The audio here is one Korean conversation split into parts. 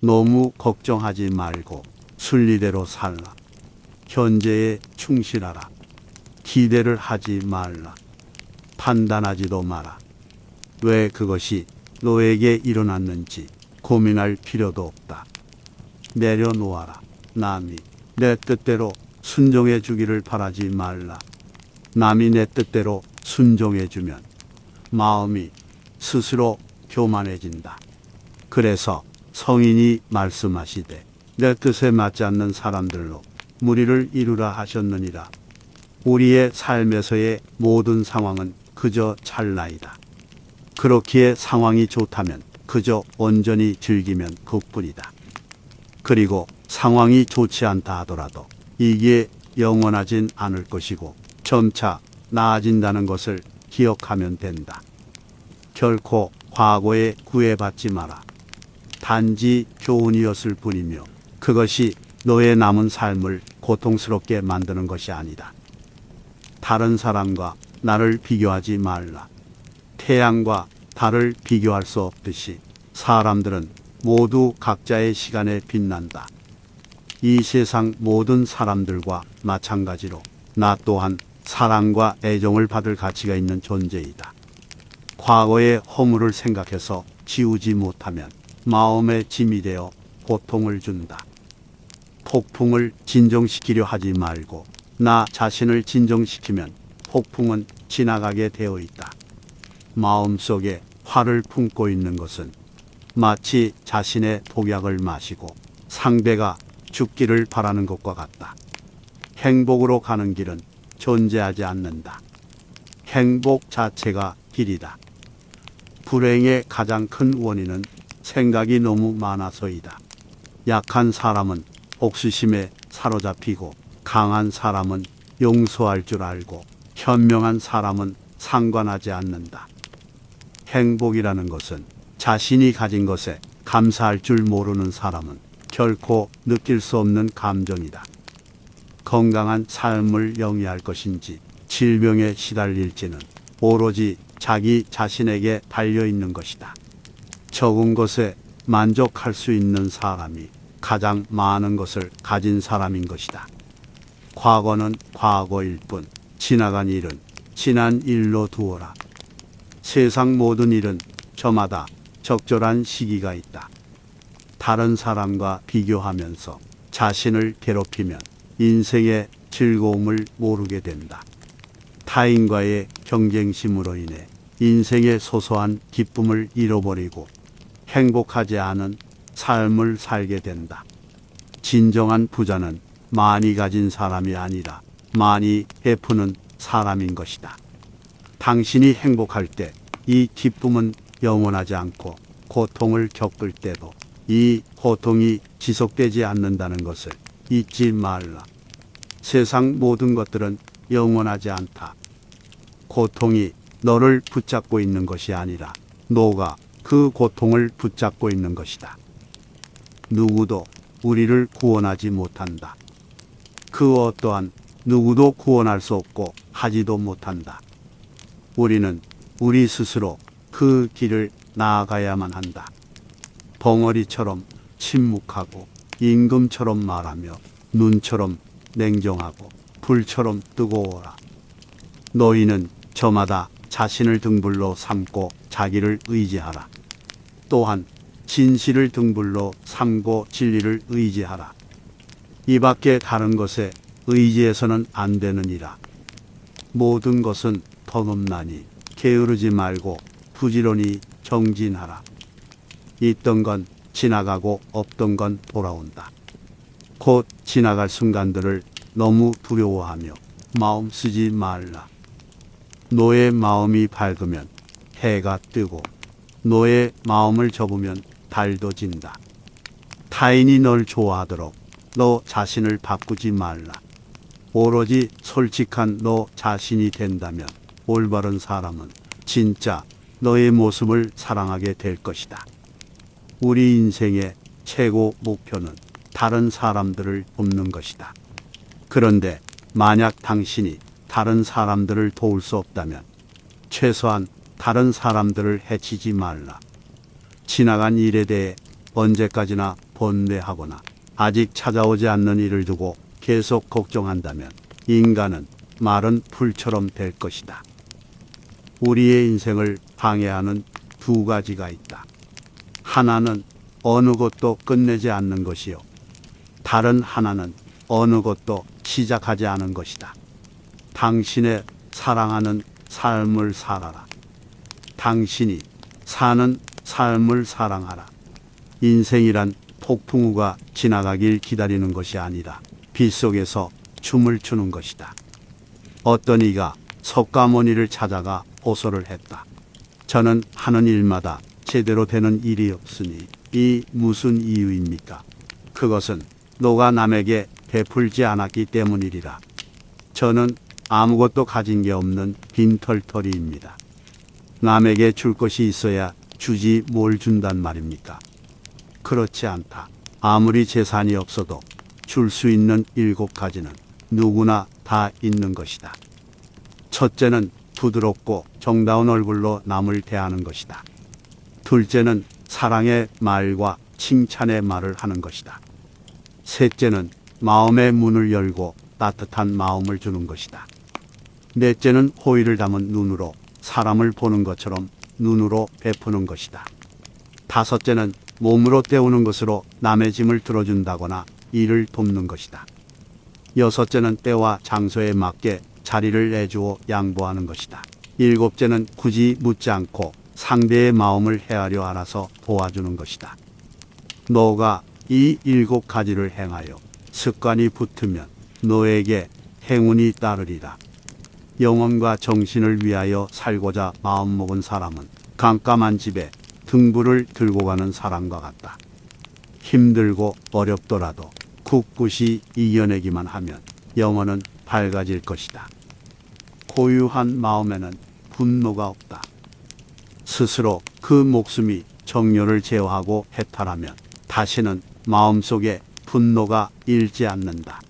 너무 걱정하지 말고 순리대로 살라. 현재에 충실하라. 기대를 하지 말라. 판단하지도 마라. 왜 그것이 너에게 일어났는지 고민할 필요도 없다. 내려놓아라. 남이 내 뜻대로 순종해 주기를 바라지 말라. 남이 내 뜻대로 순종해 주면 마음이 스스로 교만해진다. 그래서 성인이 말씀하시되 내 뜻에 맞지 않는 사람들로 무리를 이루라 하셨느니라. 우리의 삶에서의 모든 상황은 그저 찰나이다. 그렇기에 상황이 좋다면 그저 온전히 즐기면 그뿐이다. 그리고 상황이 좋지 않다 하더라도 이게 영원하진 않을 것이고 점차 나아진다는 것을 기억하면 된다. 결코 과거에 구애받지 마라. 단지 교훈이었을 뿐이며 그것이 너의 남은 삶을 고통스럽게 만드는 것이 아니다. 다른 사람과 나를 비교하지 말라. 태양과 달을 비교할 수 없듯이 사람들은 모두 각자의 시간에 빛난다. 이 세상 모든 사람들과 마찬가지로 나 또한 사랑과 애정을 받을 가치가 있는 존재이다. 과거의 허물을 생각해서 지우지 못하면 마음의 짐이 되어 고통을 준다. 폭풍을 진정시키려 하지 말고 나 자신을 진정시키면 폭풍은 지나가게 되어 있다. 마음속에 화를 품고 있는 것은 마치 자신의 독약을 마시고 상대가 죽기를 바라는 것과 같다. 행복으로 가는 길은 존재하지 않는다. 행복 자체가 길이다. 불행의 가장 큰 원인은 생각이 너무 많아서이다. 약한 사람은 옥수심에 사로잡히고 강한 사람은 용서할 줄 알고 현명한 사람은 상관하지 않는다. 행복이라는 것은 자신이 가진 것에 감사할 줄 모르는 사람은 결코 느낄 수 없는 감정이다. 건강한 삶을 영위할 것인지 질병에 시달릴지는 오로지 자기 자신에게 달려있는 것이다. 적은 것에 만족할 수 있는 사람이 가장 많은 것을 가진 사람인 것이다. 과거는 과거일 뿐 지나간 일은 지난 일로 두어라. 세상 모든 일은 저마다 적절한 시기가 있다. 다른 사람과 비교하면서 자신을 괴롭히면 인생의 즐거움을 모르게 된다. 타인과의 경쟁심으로 인해 인생의 소소한 기쁨을 잃어버리고 행복하지 않은 삶을 살게 된다. 진정한 부자는 많이 가진 사람이 아니라 많이 베푸는 사람인 것이다. 당신이 행복할 때 이 기쁨은 영원하지 않고 고통을 겪을 때도 이 고통이 지속되지 않는다는 것을 잊지 말라. 세상 모든 것들은 영원하지 않다. 고통이 너를 붙잡고 있는 것이 아니라 너가 그 고통을 붙잡고 있는 것이다. 누구도 우리를 구원하지 못한다. 그 어떠한 누구도 구원할 수 없고 하지도 못한다. 우리는 우리 스스로 그 길을 나아가야만 한다. 벙어리처럼 침묵하고 임금처럼 말하며 눈처럼 냉정하고 불처럼 뜨거워라. 너희는 저마다 자신을 등불로 삼고 자기를 의지하라. 또한 진실을 등불로 삼고 진리를 의지하라. 이 밖에 다른 것에 의지해서는 안 되느니라. 모든 것은 덧없나니 게으르지 말고 부지런히 정진하라. 있던 건 지나가고 없던 건 돌아온다. 곧 지나갈 순간들을 너무 두려워하며 마음 쓰지 말라. 너의 마음이 밝으면 해가 뜨고 너의 마음을 접으면 달도 진다. 타인이 널 좋아하도록 너 자신을 바꾸지 말라. 오로지 솔직한 너 자신이 된다면 올바른 사람은 진짜 너의 모습을 사랑하게 될 것이다. 우리 인생의 최고 목표는 다른 사람들을 돕는 것이다. 그런데 만약 당신이 다른 사람들을 도울 수 없다면 최소한 다른 사람들을 해치지 말라. 지나간 일에 대해 언제까지나 번뇌하거나 아직 찾아오지 않는 일을 두고 계속 걱정한다면 인간은 마른 풀처럼 될 것이다. 우리의 인생을 방해하는 두 가지가 있다. 하나는 어느 것도 끝내지 않는 것이요. 다른 하나는 어느 것도 시작하지 않은 것이다. 당신의 사랑하는 삶을 살아라. 당신이 사는 삶을 사랑하라. 인생이란 폭풍우가 지나가길 기다리는 것이 아니라 빗속에서 춤을 추는 것이다. 어떤 이가 석가모니를 찾아가 호소를 했다. 저는 하는 일마다 제대로 되는 일이 없으니 이 무슨 이유입니까? 그것은 노가 남에게 베풀지 않았기 때문이리라. 저는 아무것도 가진 게 없는 빈털터리입니다. 남에게 줄 것이 있어야 주지 뭘 준단 말입니까? 그렇지 않다. 아무리 재산이 없어도 줄 수 있는 7가지는 누구나 다 있는 것이다. 첫째는 부드럽고 정다운 얼굴로 남을 대하는 것이다. 둘째는 사랑의 말과 칭찬의 말을 하는 것이다. 셋째는 마음의 문을 열고 따뜻한 마음을 주는 것이다. 넷째는 호의를 담은 눈으로 사람을 보는 것처럼 눈으로 베푸는 것이다. 다섯째는 몸으로 때우는 것으로 남의 짐을 들어준다거나 일을 돕는 것이다. 여섯째는 때와 장소에 맞게 자리를 내주어 양보하는 것이다. 일곱째는 굳이 묻지 않고 상대의 마음을 헤아려 알아서 도와주는 것이다. 너가 이 7가지를 행하여 습관이 붙으면 너에게 행운이 따르리라. 영혼과 정신을 위하여 살고자 마음먹은 사람은 깜깜한 집에 등불을 들고 가는 사람과 같다. 힘들고 어렵더라도 굳굳이 이겨내기만 하면 영혼은 밝아질 것이다. 고유한 마음에는 분노가 없다. 스스로 그 목숨이 정열을 제어하고 해탈하면 다시는 마음속에 분노가 일지 않는다.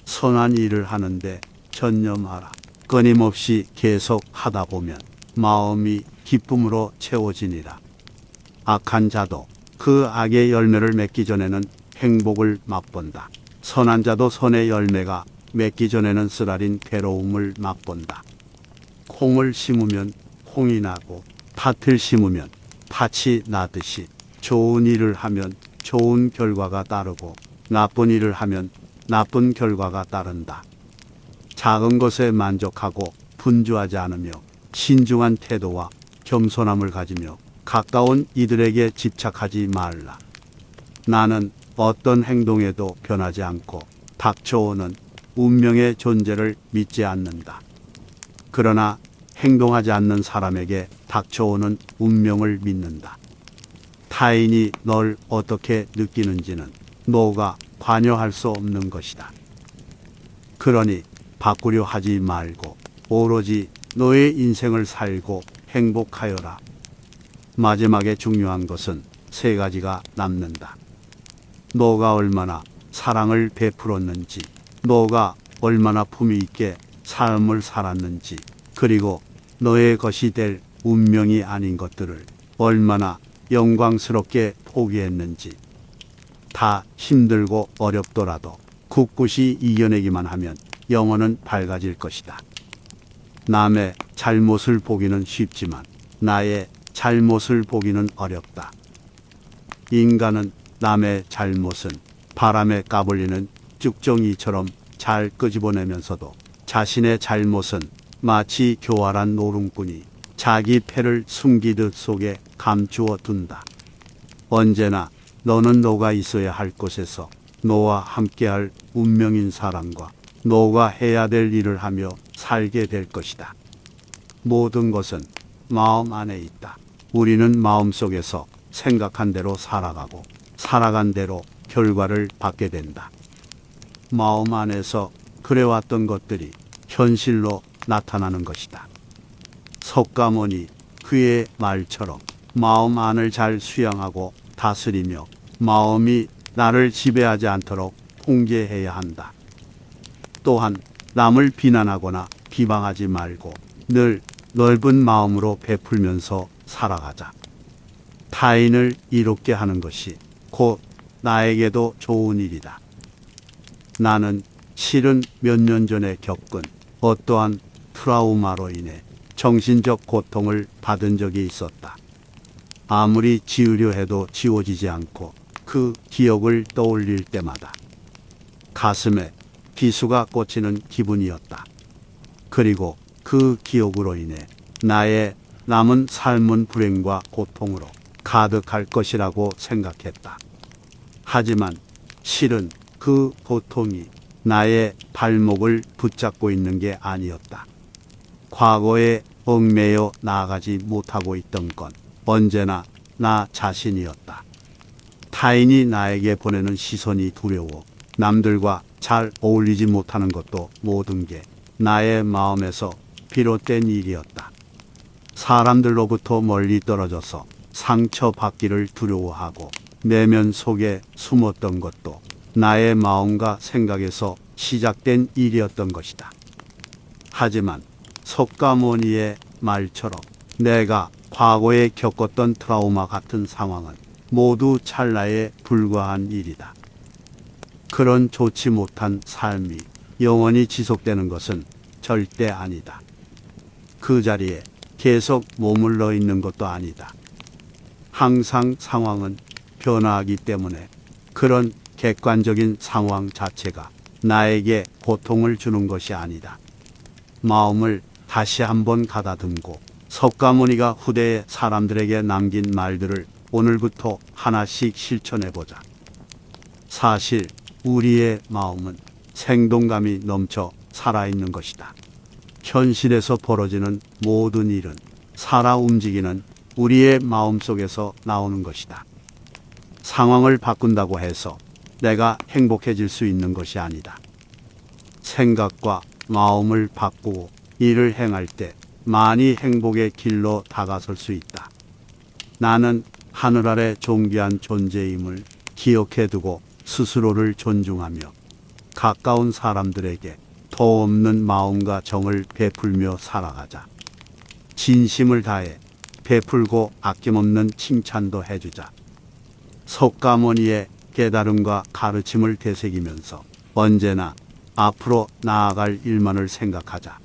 선한 일을 하는데 전념하라. 끊임없이 계속 하다 보면 마음이 기쁨으로 채워지니라. 악한 자도 그 악의 열매를 맺기 전에는 행복을 맛본다. 선한 자도 선의 열매가 맺기 전에는 쓰라린 괴로움을 맛본다. 콩을 심으면 콩이 나고 팥을 심으면 팥이 나듯이 좋은 일을 하면 좋은 결과가 따르고 나쁜 일을 하면 나쁜 결과가 따른다. 작은 것에 만족하고 분주하지 않으며 신중한 태도와 겸손함을 가지며 가까운 이들에게 집착하지 말라. 나는 어떤 행동에도 변하지 않고 닥쳐오는 운명의 존재를 믿지 않는다. 그러나 행동하지 않는 사람에게 닥쳐오는 운명을 믿는다. 타인이 널 어떻게 느끼는지는 너가 관여할 수 없는 것이다. 그러니 바꾸려 하지 말고 오로지 너의 인생을 살고 행복하여라. 마지막에 중요한 것은 3가지가 남는다. 너가 얼마나 사랑을 베풀었는지, 너가 얼마나 품위 있게 삶을 살았는지, 그리고 너의 것이 될 운명이 아닌 것들을 얼마나 영광스럽게 포기했는지. 다 힘들고 어렵더라도 굳굳이 이겨내기만 하면 영혼은 밝아질 것이다. 남의 잘못을 보기는 쉽지만 나의 잘못을 보기는 어렵다. 인간은 남의 잘못은 바람에 까불리는 쭉정이처럼 잘 끄집어내면서도 자신의 잘못은 마치 교활한 노름꾼이 자기 패를 숨기듯 속에 감추어 둔다. 언제나 너는 너가 있어야 할 곳에서 너와 함께할 운명인 사람과 너가 해야 될 일을 하며 살게 될 것이다. 모든 것은 마음 안에 있다. 우리는 마음속에서 생각한 대로 살아가고 살아간 대로 결과를 받게 된다. 마음 안에서 그래왔던 것들이 현실로 나타나는 것이다. 석가모니 그의 말처럼 마음 안을 잘 수양하고 다스리며 마음이 나를 지배하지 않도록 통제해야 한다. 또한 남을 비난하거나 비방하지 말고 늘 넓은 마음으로 베풀면서 살아가자. 타인을 이롭게 하는 것이 곧 나에게도 좋은 일이다. 나는 실은 몇 년 전에 겪은 어떠한 트라우마로 인해 정신적 고통을 받은 적이 있었다. 아무리 지우려 해도 지워지지 않고 그 기억을 떠올릴 때마다 가슴에 비수가 꽂히는 기분이었다. 그리고 그 기억으로 인해 나의 남은 삶은 불행과 고통으로 가득할 것이라고 생각했다. 하지만 실은 그 고통이 나의 발목을 붙잡고 있는 게 아니었다. 과거에 얽매여 나아가지 못하고 있던 건 언제나 나 자신이었다. 타인이 나에게 보내는 시선이 두려워 남들과 잘 어울리지 못하는 것도 모든 게 나의 마음에서 비롯된 일이었다. 사람들로부터 멀리 떨어져서 상처받기를 두려워하고 내면 속에 숨었던 것도 나의 마음과 생각에서 시작된 일이었던 것이다. 하지만 석가모니의 말처럼 내가 과거에 겪었던 트라우마 같은 상황은 모두 찰나에 불과한 일이다. 그런 좋지 못한 삶이 영원히 지속되는 것은 절대 아니다. 그 자리에 계속 머물러 있는 것도 아니다. 항상 상황은 변화하기 때문에 그런 객관적인 상황 자체가 나에게 고통을 주는 것이 아니다. 마음을 다시 한번 가다듬고 석가모니가 후대의 사람들에게 남긴 말들을 오늘부터 하나씩 실천해보자. 사실 우리의 마음은 생동감이 넘쳐 살아있는 것이다. 현실에서 벌어지는 모든 일은 살아 움직이는 우리의 마음속에서 나오는 것이다. 상황을 바꾼다고 해서 내가 행복해질 수 있는 것이 아니다. 생각과 마음을 바꾸고 일을 행할 때 많이 행복의 길로 다가설 수 있다. 나는 하늘 아래 존귀한 존재임을 기억해두고 스스로를 존중하며 가까운 사람들에게 더 없는 마음과 정을 베풀며 살아가자. 진심을 다해 베풀고 아낌없는 칭찬도 해주자. 석가모니의 깨달음과 가르침을 되새기면서 언제나 앞으로 나아갈 일만을 생각하자.